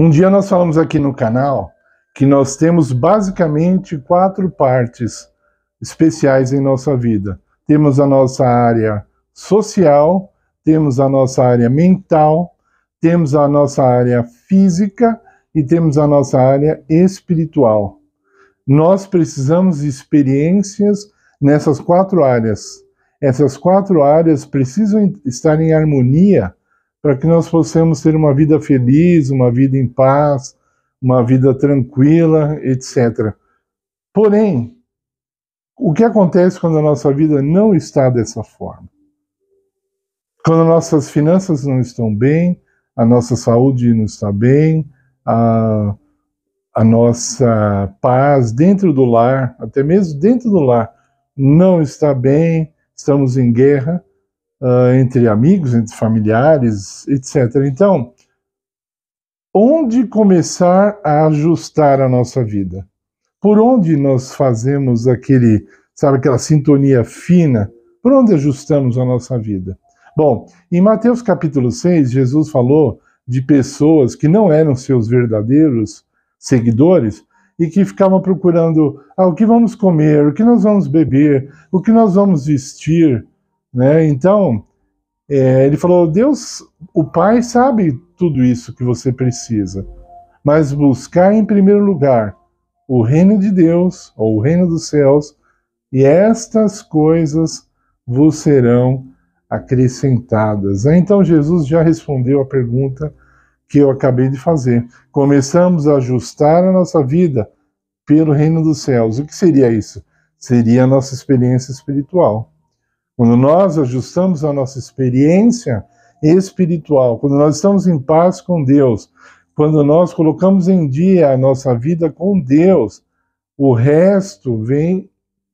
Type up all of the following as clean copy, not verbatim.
Um dia nós falamos aqui no canal que nós temos basicamente 4 partes especiais em nossa vida. Temos a nossa área social, temos a nossa área mental, temos a nossa área física e temos a nossa área espiritual. Nós precisamos de experiências nessas 4 áreas. Essas 4 áreas precisam estar em harmonia para que nós possamos ter uma vida feliz, uma vida em paz, uma vida tranquila, etc. Porém, o que acontece quando a nossa vida não está dessa forma? Quando nossas finanças não estão bem, a nossa saúde não está bem, a nossa paz dentro do lar, até mesmo dentro do lar, não está bem, estamos em guerra, entre amigos, entre familiares, etc. Então, onde começar a ajustar a nossa vida? Por onde nós fazemos aquela sintonia fina? Por onde ajustamos a nossa vida? Bom, em Mateus capítulo 6, Jesus falou de pessoas que não eram seus verdadeiros seguidores e que ficavam procurando o que vamos comer, o que nós vamos beber, o que nós vamos vestir, né? Então, ele falou, Deus, o Pai sabe tudo isso que você precisa, mas buscar em primeiro lugar o reino de Deus, ou o reino dos céus, e estas coisas vos serão acrescentadas. Então Jesus já respondeu a pergunta que eu acabei de fazer. Começamos a ajustar a nossa vida pelo reino dos céus. O que seria isso? Seria a nossa experiência espiritual. Quando nós ajustamos a nossa experiência espiritual, quando nós estamos em paz com Deus, quando nós colocamos em dia a nossa vida com Deus, o resto vem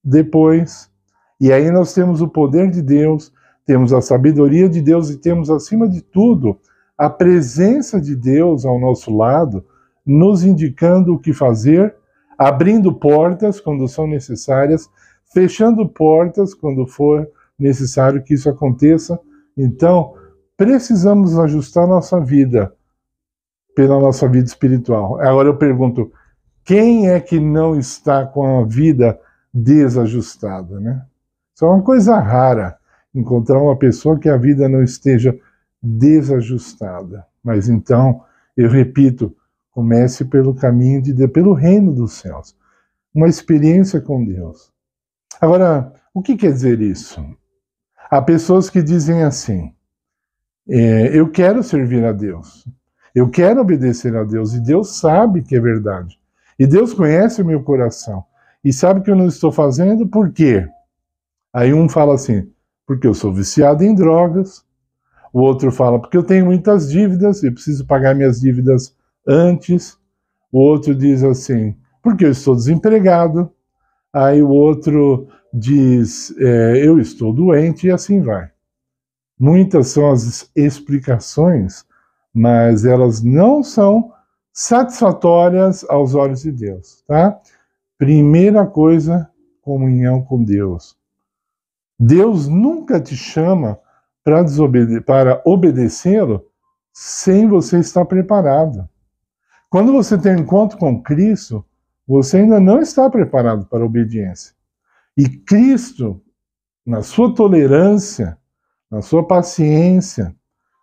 depois. E aí nós temos o poder de Deus, temos a sabedoria de Deus e temos, acima de tudo, a presença de Deus ao nosso lado, nos indicando o que fazer, abrindo portas quando são necessárias, fechando portas quando for necessário que isso aconteça. Então, precisamos ajustar nossa vida pela nossa vida espiritual. Agora eu pergunto, quem é que não está com a vida desajustada, né? Isso é uma coisa rara, encontrar uma pessoa que a vida não esteja desajustada. Mas então, eu repito, comece pelo caminho de Deus, pelo reino dos céus. Uma experiência com Deus. Agora, o que quer dizer isso? Há pessoas que dizem assim, eu quero servir a Deus, eu quero obedecer a Deus, e Deus sabe que é verdade. E Deus conhece o meu coração, e sabe que eu não estou fazendo, por quê? Aí um fala assim, porque eu sou viciado em drogas, o outro fala, porque eu tenho muitas dívidas, e preciso pagar minhas dívidas antes, o outro diz assim, porque eu estou desempregado, aí o outro diz, eu estou doente, e assim vai. Muitas são as explicações, mas elas não são satisfatórias aos olhos de Deus, tá? Primeira coisa, comunhão com Deus. Deus nunca te chama para obedecê-lo sem você estar preparado. Quando você tem um encontro com Cristo, você ainda não está preparado para a obediência. E Cristo, na sua tolerância, na sua paciência,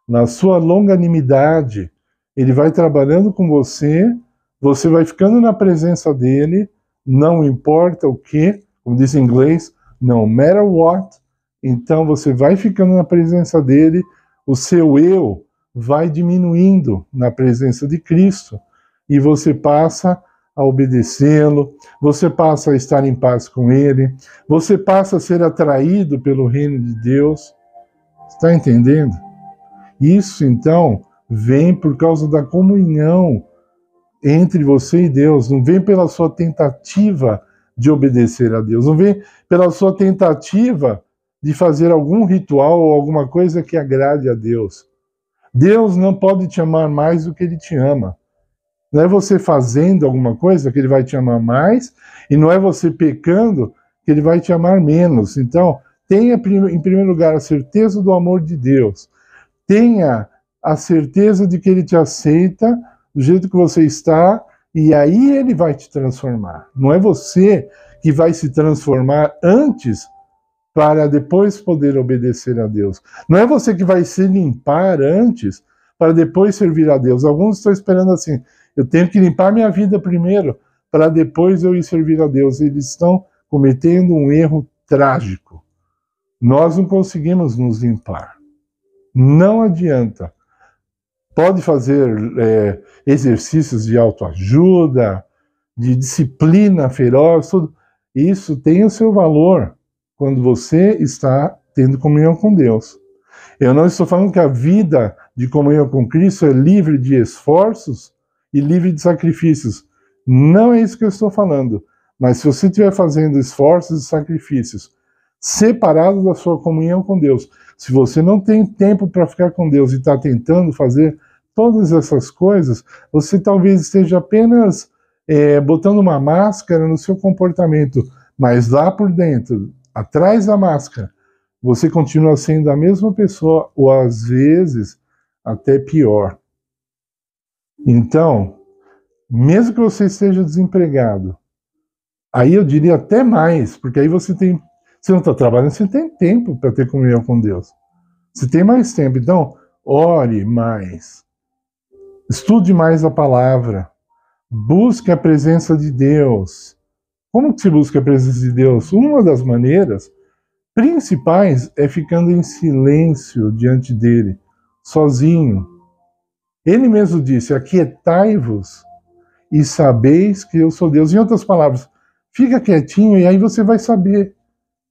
na sua longanimidade, ele vai trabalhando com você, você vai ficando na presença dele, não importa o que, como diz em inglês, no matter what, então você vai ficando na presença dele, o seu eu vai diminuindo na presença de Cristo, e você passa a obedecê-lo, você passa a estar em paz com ele, você passa a ser atraído pelo reino de Deus. Está entendendo? Isso, então, vem por causa da comunhão entre você e Deus, não vem pela sua tentativa de obedecer a Deus, não vem pela sua tentativa de fazer algum ritual ou alguma coisa que agrade a Deus. Deus não pode te amar mais do que Ele te ama. Não é você fazendo alguma coisa que Ele vai te amar mais, e não é você pecando que Ele vai te amar menos. Então, tenha em primeiro lugar a certeza do amor de Deus. Tenha a certeza de que Ele te aceita do jeito que você está, e aí ele vai te transformar. Não é você que vai se transformar antes para depois poder obedecer a Deus. Não é você que vai se limpar antes para depois servir a Deus. Alguns estão esperando assim, eu tenho que limpar minha vida primeiro para depois eu ir servir a Deus. Eles estão cometendo um erro trágico. Nós não conseguimos nos limpar. Não adianta. Pode fazer exercícios de autoajuda, de disciplina feroz, tudo. Isso tem o seu valor quando você está tendo comunhão com Deus. Eu não estou falando que a vida de comunhão com Cristo é livre de esforços e livre de sacrifícios. Não é isso que eu estou falando. Mas se você estiver fazendo esforços e sacrifícios separado da sua comunhão com Deus, se você não tem tempo para ficar com Deus e está tentando fazer todas essas coisas, você talvez esteja apenas botando uma máscara no seu comportamento, mas lá por dentro, atrás da máscara, você continua sendo a mesma pessoa, ou às vezes até pior. Então, mesmo que você esteja desempregado, aí eu diria até mais, porque aí você não está trabalhando, você tem tempo para ter comunhão com Deus. Você tem mais tempo, então ore mais, estude mais a palavra, busque a presença de Deus. Como que se busca a presença de Deus? Uma das maneiras principais é ficando em silêncio diante dele, sozinho. Ele mesmo disse, aquietai-vos e sabeis que eu sou Deus. Em outras palavras, fica quietinho e aí você vai saber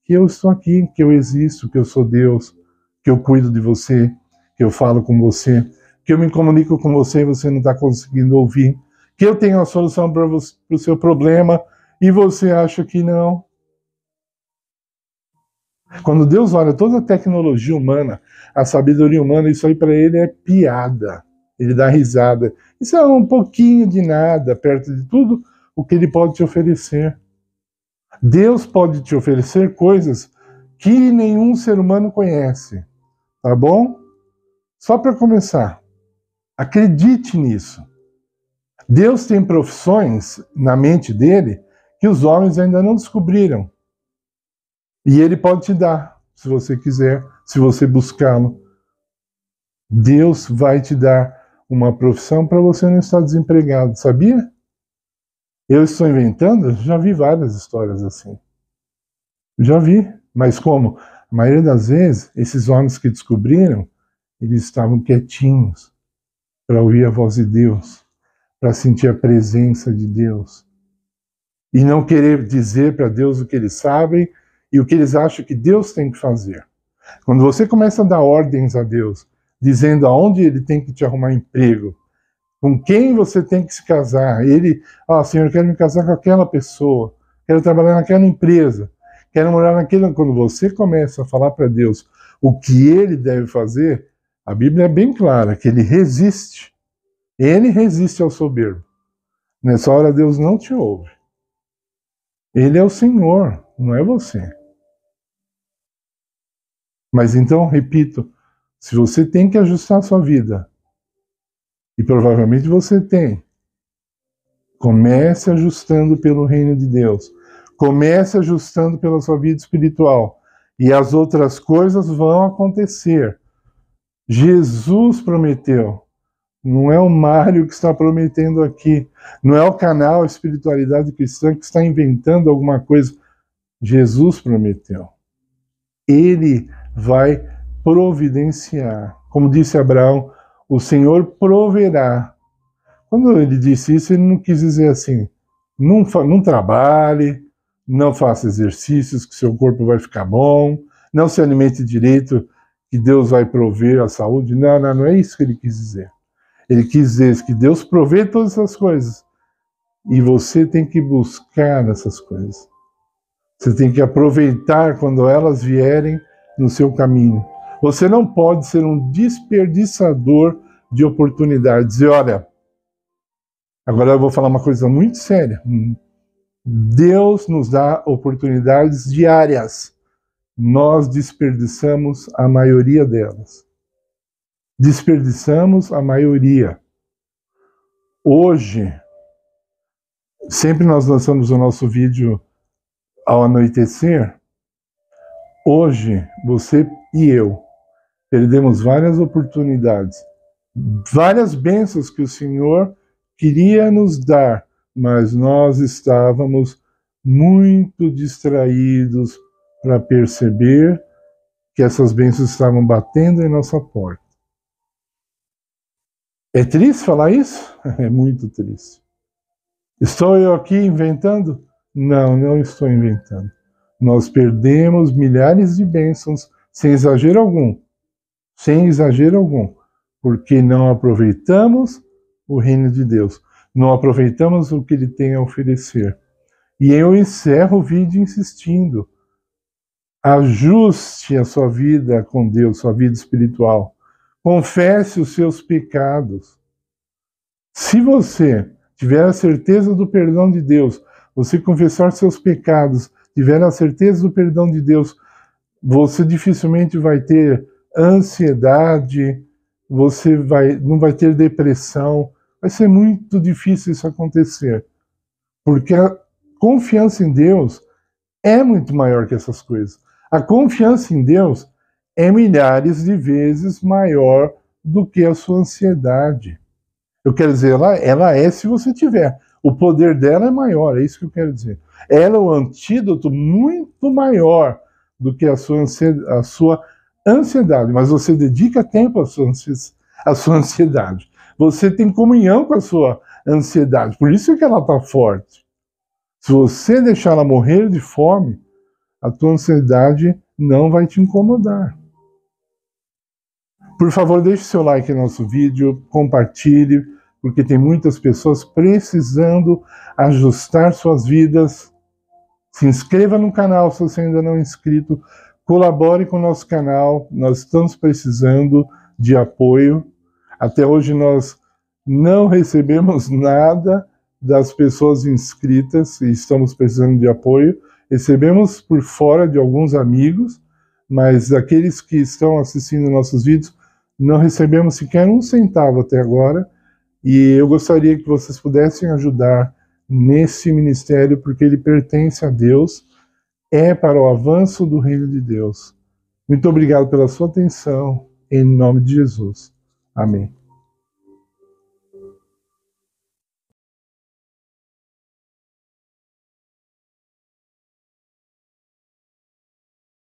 que eu estou aqui, que eu existo, que eu sou Deus, que eu cuido de você, que eu falo com você, que eu me comunico com você e você não está conseguindo ouvir, que eu tenho a solução para o seu problema e você acha que não. Quando Deus olha toda a tecnologia humana, a sabedoria humana, isso aí para ele é piada. Ele dá risada. Isso é um pouquinho de nada perto de tudo o que ele pode te oferecer. Deus pode te oferecer coisas que nenhum ser humano conhece. Tá bom? Só para começar, acredite nisso. Deus tem profissões na mente dele que os homens ainda não descobriram. E ele pode te dar, se você quiser, se você buscá-lo. Deus vai te dar uma profissão para você não estar desempregado, sabia? Eu estou inventando? Já vi várias histórias assim. Já vi, mas como? A maioria das vezes, esses homens que descobriram, eles estavam quietinhos para ouvir a voz de Deus, para sentir a presença de Deus. E não querer dizer para Deus o que eles sabem e o que eles acham que Deus tem que fazer. Quando você começa a dar ordens a Deus, dizendo aonde ele tem que te arrumar emprego, com quem você tem que se casar, Senhor, eu quero me casar com aquela pessoa, quero trabalhar naquela empresa, quero morar naquele... Quando você começa a falar para Deus o que ele deve fazer, a Bíblia é bem clara, que ele resiste. Ele resiste ao soberbo. Nessa hora Deus não te ouve. Ele é o Senhor, não é você. Mas então, repito, se você tem que ajustar a sua vida, e provavelmente você tem, comece ajustando pelo reino de Deus. Comece ajustando pela sua vida espiritual. E as outras coisas vão acontecer. Jesus prometeu. Não é o Mário que está prometendo aqui. Não é o canal Espiritualidade Cristã que está inventando alguma coisa. Jesus prometeu. Ele vai providenciar. Como disse Abraão, o Senhor proverá. Quando ele disse isso, ele não quis dizer assim, não trabalhe, não faça exercícios que seu corpo vai ficar bom, não se alimente direito que Deus vai prover a saúde. Não é isso que ele quis dizer. Ele quis dizer que Deus provê todas essas coisas e você tem que buscar essas coisas. Você tem que aproveitar quando elas vierem no seu caminho. Você não pode ser um desperdiçador de oportunidades. E olha, agora eu vou falar uma coisa muito séria. Deus nos dá oportunidades diárias. Nós desperdiçamos a maioria delas. Desperdiçamos a maioria. Hoje, sempre nós lançamos o nosso vídeo ao anoitecer. Hoje, você e eu perdemos várias oportunidades, várias bênçãos que o Senhor queria nos dar, mas nós estávamos muito distraídos para perceber que essas bênçãos estavam batendo em nossa porta. É triste falar isso? É muito triste. Estou eu aqui inventando? Não, não estou inventando. Nós perdemos milhares de bênçãos, sem exagero algum, porque não aproveitamos o reino de Deus, não aproveitamos o que Ele tem a oferecer. E eu encerro o vídeo insistindo: ajuste a sua vida com Deus, sua vida espiritual. Confesse os seus pecados. Se você tiver a certeza do perdão de Deus, você confessar seus pecados, tiver a certeza do perdão de Deus, você dificilmente vai ter ansiedade, você não vai ter depressão. Vai ser muito difícil isso acontecer, porque a confiança em Deus é muito maior que essas coisas. A confiança em Deus é milhares de vezes maior do que a sua ansiedade. Eu quero dizer, ela é se você tiver. O poder dela é maior, é isso que eu quero dizer. Ela é um antídoto muito maior do que a sua ansiedade, mas você dedica tempo à sua ansiedade. Você tem comunhão com a sua ansiedade, por isso que ela está forte. Se você deixar ela morrer de fome, a tua ansiedade não vai te incomodar. Por favor, deixe seu like no nosso vídeo, compartilhe, porque tem muitas pessoas precisando ajustar suas vidas. Se inscreva no canal se você ainda não é inscrito, colabore com o nosso canal, nós estamos precisando de apoio. Até hoje nós não recebemos nada das pessoas inscritas e estamos precisando de apoio. Recebemos por fora de alguns amigos, mas aqueles que estão assistindo nossos vídeos não recebemos sequer um centavo até agora, e eu gostaria que vocês pudessem ajudar nesse ministério, porque ele pertence a Deus, é para o avanço do reino de Deus. Muito obrigado pela sua atenção, em nome de Jesus. Amém.